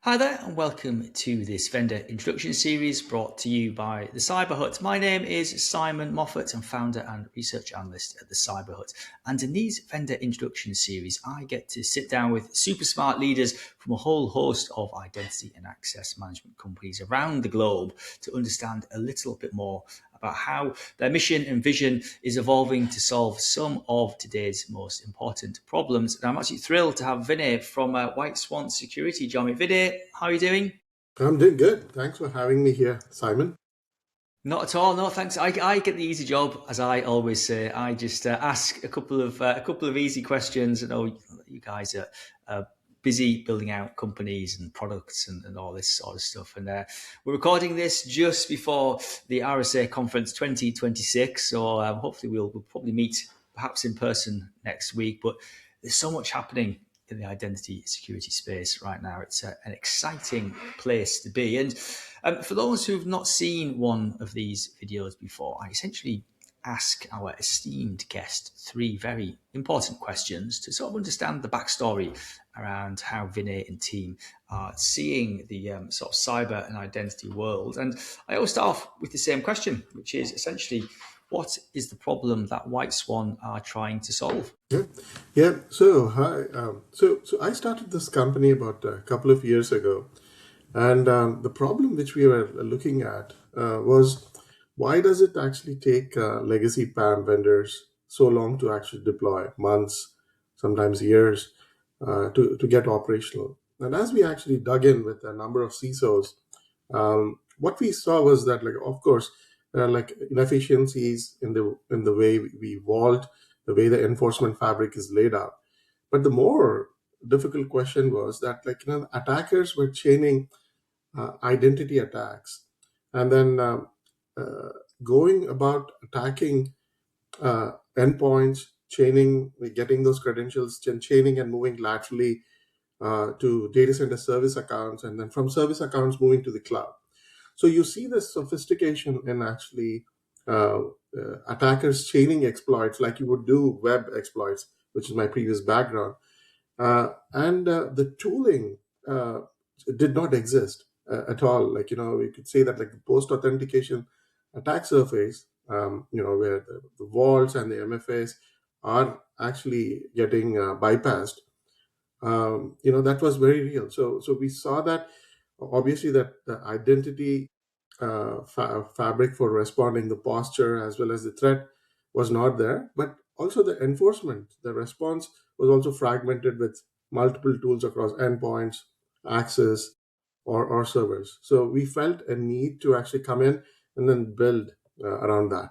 Hi there, and welcome to this vendor introduction series brought to you by the Cyber Hut. My name is Simon Moffat. I'm founder and research analyst at the Cyber Hut. And in these vendor introduction series, I get to sit down with super smart leaders from a whole host of identity and access management companies around the globe to understand a little bit more about how their mission and vision is evolving to solve some of today's most important problems. And I'm actually thrilled to have Vinay from Whiteswan Security join me. Vinay, how are you doing? I'm doing good. Thanks for having me here, Simon. Not at all. No, thanks. I get the easy job, as I always say. I just ask a couple of easy questions. I know you guys are busy building out companies and products and all this sort of stuff. And we're recording this just before the RSA conference 2026. So hopefully we'll probably meet perhaps in person next week. But there's so much happening in the identity security space right now. It's an exciting place to be. And for those who've not seen one of these videos before, I essentially ask our esteemed guest three very important questions to sort of understand the backstory around how Vinay and team are seeing the sort of cyber and identity world. And I always start off with the same question, which is essentially, what is the problem that White Swan are trying to solve? Yeah, yeah. So hi. So I started this company about a couple of years ago, and the problem which we were looking at was why does it actually take legacy PAM vendors so long to actually deploy, months, sometimes years, to get operational? And as we actually dug in with a number of CISOs, what we saw was that, like, of course, there are like inefficiencies in the way we vault, the way the enforcement fabric is laid out. But the more difficult question was that, like, attackers were chaining identity attacks, and then uh, going about attacking endpoints, chaining, getting those credentials, chaining and moving laterally to data center service accounts, and then from service accounts moving to the cloud. So you see this sophistication in actually attackers chaining exploits like you would do web exploits, which is my previous background. And the tooling did not exist at all. Like, you could say that, like, the post authentication attack surface, where the vaults and the MFAs are actually getting bypassed. That was very real. So we saw that, obviously, that the identity fabric for responding, the posture as well as the threat was not there, but also the enforcement, the response was also fragmented with multiple tools across endpoints, access, or servers. So we felt a need to actually come in and then build around that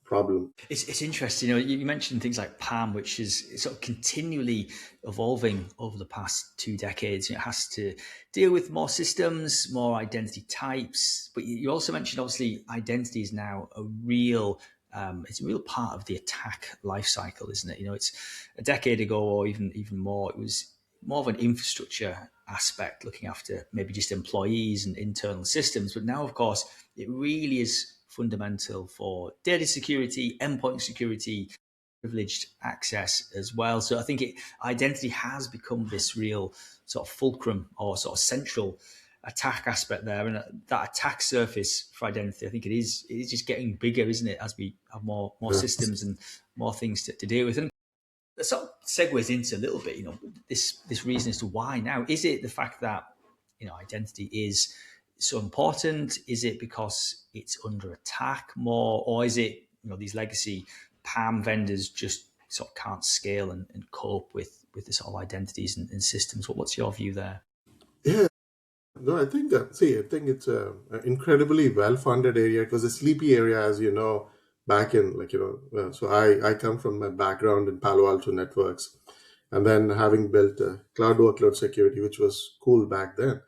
problem. It's interesting. You mentioned things like PAM, which is sort of continually evolving over the past 2 decades. It has to deal with more systems, more identity types. But you also mentioned, obviously, identity is now it's a real part of the attack lifecycle, isn't it? It's a decade ago, or even more. It was more of an infrastructure aspect, looking after maybe just employees and internal systems. But now, of course, it really is fundamental for data security, endpoint security, privileged access as well. So I think identity has become this real sort of fulcrum or sort of central attack aspect there, and that attack surface for identity, I think it is just getting bigger, isn't it, as we have more Yeah. systems and more things to deal with. And that sort of segues into a little bit, this reason as to why now. Is it the fact that, identity is so important? Is it because it's under attack more? Or is it, these legacy PAM vendors just sort of can't scale and cope with this sort of identities and systems? What's your view there? Yeah. No, I think it's a incredibly well-funded area. It was a sleepy area, as you know, back in, like, so I come from a background in Palo Alto networks, and then having built cloud workload security, which was cool back then.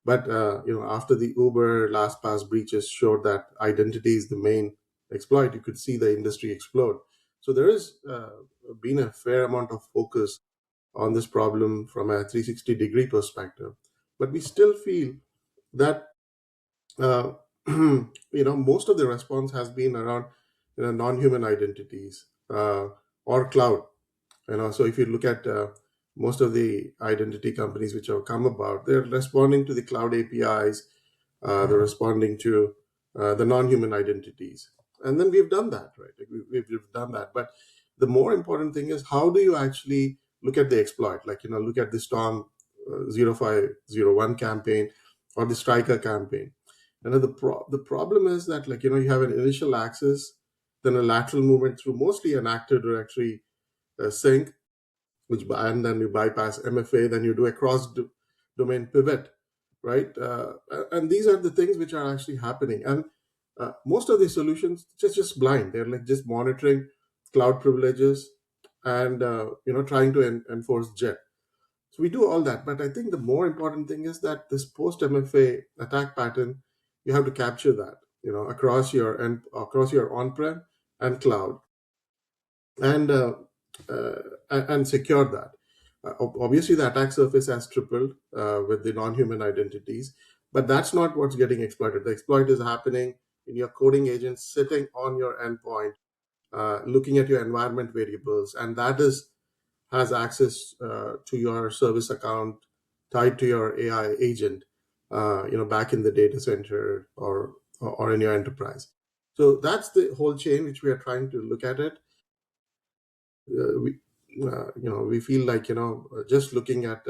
But after the Uber LastPass breaches showed that identity is the main exploit, you could see the industry explode. So there has been a fair amount of focus on this problem from a 360-degree perspective. But we still feel that uh, most of the response has been around non-human identities or cloud. So if you look at most of the identity companies which have come about, they're responding to the cloud APIs, they're responding to the non-human identities. And then we've done that, right? Like we've done that. But the more important thing is, how do you actually look at the exploit? Like, look at the Storm 0501 campaign or the Striker campaign. And then the problem is that, like, you have an initial access, then a lateral movement through mostly an Active Directory sync, and then you bypass MFA, then you do a domain pivot, right? And these are the things which are actually happening. And most of these solutions just blind. They're like just monitoring cloud privileges and trying to enforce JET. So we do all that, but I think the more important thing is that this post MFA attack pattern, you have to capture that, across your on-prem and cloud, and and secure that. Obviously, the attack surface has tripled with the non-human identities, but that's not what's getting exploited. The exploit is happening in your coding agents sitting on your endpoint, looking at your environment variables, and that is has access to your service account tied to your AI agent, back in the data center or in your enterprise. So that's the whole chain which we are trying to look at it. We we feel like just looking at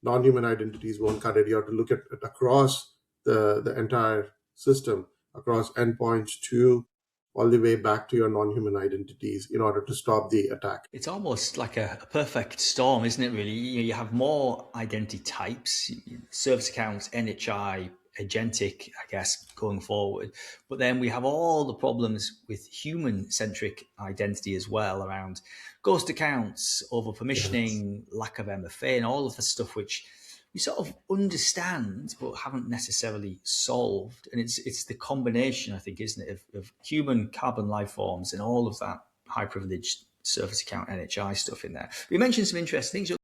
non-human identities won't cut it. You have to look at it across the entire system, across endpoints to all the way back to your non-human identities in order to stop the attack. It's almost like a perfect storm, isn't it, really? You have more identity types, service accounts, NHI, agentic, I guess, going forward. But then we have all the problems with human centric identity as well, around ghost accounts, over Yes. permissioning, lack of MFA, and all of the stuff which we sort of understand but haven't necessarily solved. And it's the combination, I think, isn't it, of human carbon life forms and all of that high privileged service account NHI stuff in there. We mentioned some interesting things.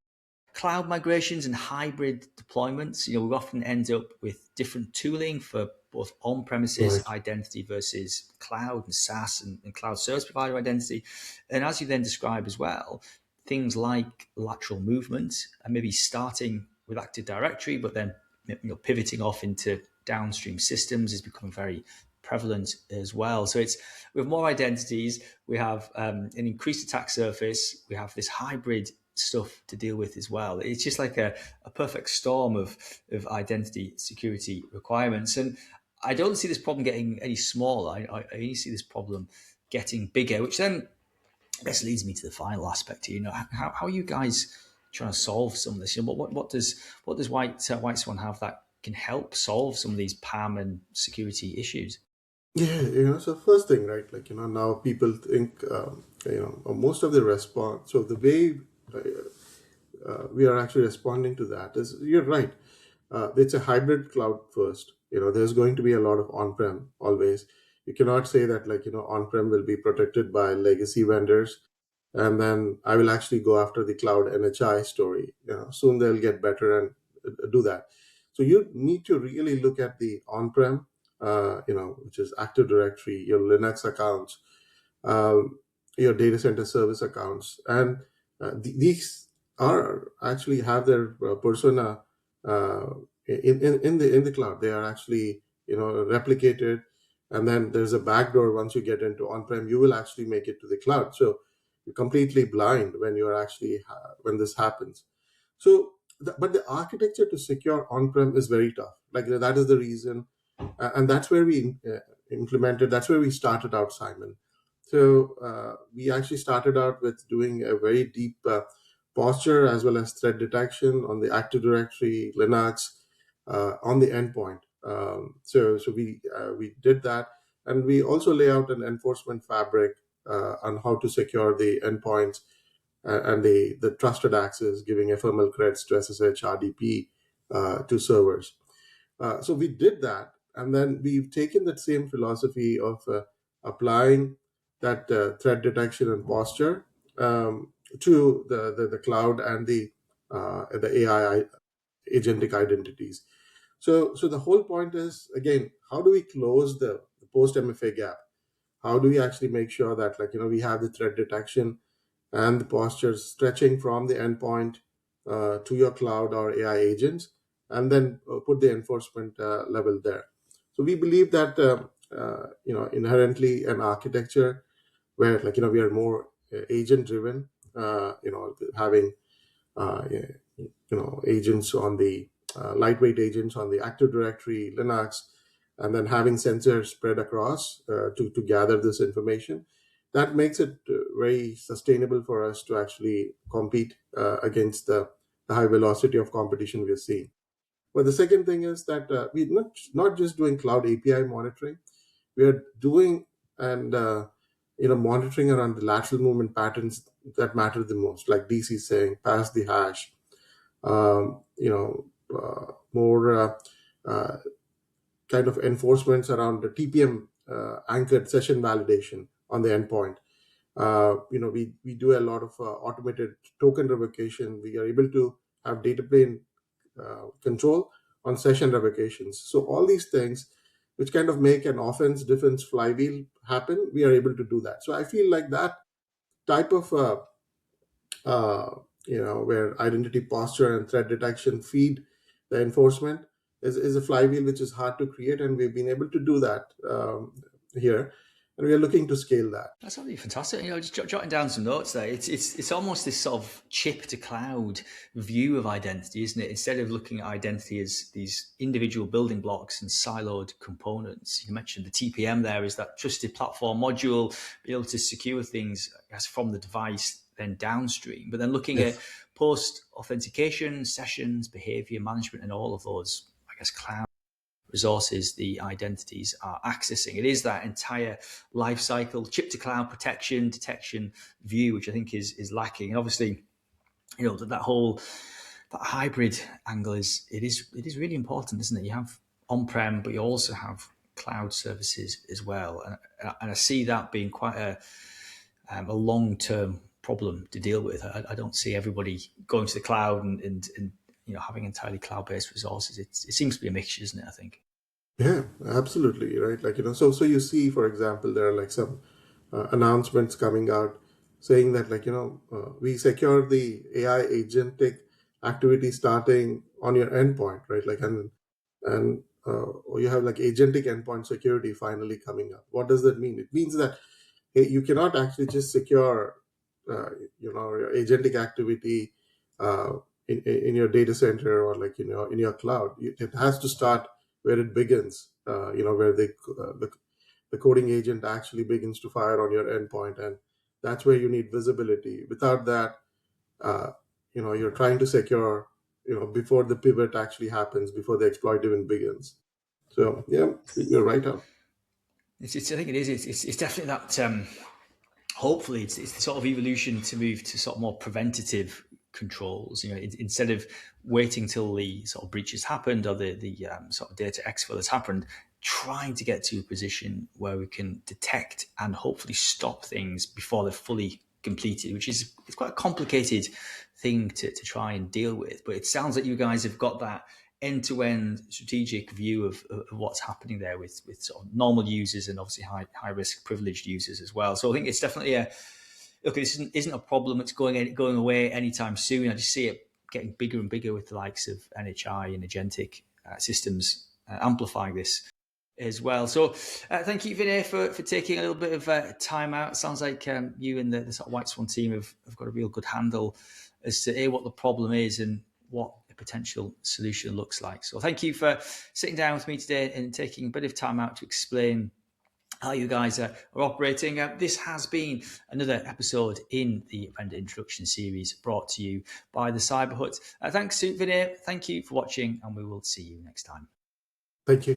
Cloud migrations and hybrid deployments. We often end up with different tooling for both on-premises Right. identity versus cloud and SaaS and cloud service provider identity. And as you then describe as well, things like lateral movement and maybe starting with Active Directory, but then pivoting off into downstream systems is becoming very prevalent as well. So it's we have more identities, we have an increased attack surface, we have this hybrid stuff to deal with as well. It's just like a perfect storm of identity security requirements. And I don't see this problem getting any smaller. I only see this problem getting bigger, which then this leads me to the final aspect here. How are you guys trying to solve some of this? What does White Swan have that can help solve some of these PAM and security issues? Yeah, so first thing, right? Like, now people think, most of the response. So the way we are actually responding to that is, you're right. It's a hybrid cloud first. There's going to be a lot of on-prem always. You cannot say that, like, on-prem will be protected by legacy vendors, and then I will actually go after the cloud NHI story. Soon they'll get better and do that. So you need to really look at the on-prem, which is Active Directory, your Linux accounts, your data center service accounts, and these are actually have their persona in the cloud. They are actually replicated, and then there's a backdoor. Once you get into on-prem, you will actually make it to the cloud. So you're completely blind when you're actually when this happens. So, but the architecture to secure on-prem is very tough. Like, that is the reason, and that's where we implemented. That's where we started out, Simon. So we actually started out with doing a very deep posture as well as threat detection on the Active Directory, Linux, on the endpoint. So we did that, and we also lay out an enforcement fabric on how to secure the endpoints and the trusted access, giving ephemeral credits to SSH, RDP to servers. So we did that, and then we've taken that same philosophy of applying that threat detection and posture to the cloud and the AI agentic identities. So the whole point is, again, how do we close the post MFA gap? How do we actually make sure that, like, we have the threat detection and the posture stretching from the endpoint to your cloud or AI agents, and then put the enforcement level there. So we believe that inherently an architecture where, like, we are more agent driven, having agents on the lightweight agents on the Active Directory, Linux, and then having sensors spread across to gather this information. That makes it very sustainable for us to actually compete against the high velocity of competition we're seeing. But the second thing is that we're not just doing cloud API monitoring. We are doing and monitoring around the lateral movement patterns that matter the most, like DC saying pass the hash, more uh, kind of enforcements around the TPM anchored session validation on the endpoint. We do a lot of automated token revocation. We are able to have data plane control on session revocations. So all these things, which kind of make an offense defense flywheel happen, we are able to do that. So I feel like that type of uh, where identity posture and threat detection feed the enforcement is a flywheel which is hard to create, and we've been able to do that here, and we are looking to scale that. That's absolutely fantastic. Just jotting down some notes there. It's almost this sort of chip to cloud view of identity, isn't it? Instead of looking at identity as these individual building blocks and siloed components. You mentioned the TPM there is that trusted platform module, be able to secure things, I guess, from the device then downstream. But then looking at Yes. post authentication, sessions, behavior management, and all of those, I guess, cloud resources the identities are accessing. It is that entire life cycle, chip to cloud protection, detection view, which I think is lacking. And obviously, that whole that hybrid angle is really important, isn't it? You have on-prem, but you also have cloud services as well, and I see that being quite a long-term problem to deal with. I don't see everybody going to the cloud and having entirely cloud-based resources. It seems to be a mixture, isn't it? I think. Yeah, absolutely, right. Like, so you see, for example, there are like some announcements coming out saying that, like, we secure the AI agentic activity starting on your endpoint, right? Like, or you have like agentic endpoint security finally coming up. What does that mean? It means that, hey, you cannot actually just secure your agentic activity uh, in your data center, or like in your cloud. It has to start where it begins, where the coding agent actually begins to fire on your endpoint, and that's where you need visibility. Without that, uh, you're trying to secure before the pivot actually happens, before the exploit even begins. So yeah, you're right on. I think it is. It's definitely that. Hopefully, it's the sort of evolution to move to sort of more preventative controls. Instead of waiting till the sort of breach has happened or the sort of data exfil has happened, trying to get to a position where we can detect and hopefully stop things before they're fully completed, which is it's quite a complicated thing to try and deal with. But it sounds like you guys have got that end-to-end strategic view of what's happening there with sort of normal users and obviously high risk privileged users as well. So I think it's definitely look. This isn't a problem that's going away anytime soon. I just see it getting bigger and bigger with the likes of NHI and agentic systems amplifying this as well. So thank you, Vinay, for taking a little bit of time out. It sounds like you and the sort of Whiteswan team have got a real good handle as to what the problem is and what a potential solution looks like. So thank you for sitting down with me today and taking a bit of time out to explain how you guys are operating. This has been another episode in the vendor introduction series brought to you by the Cyberhut. Thanks to Vinay. Thank you for watching, and we will see you next time. Thank you.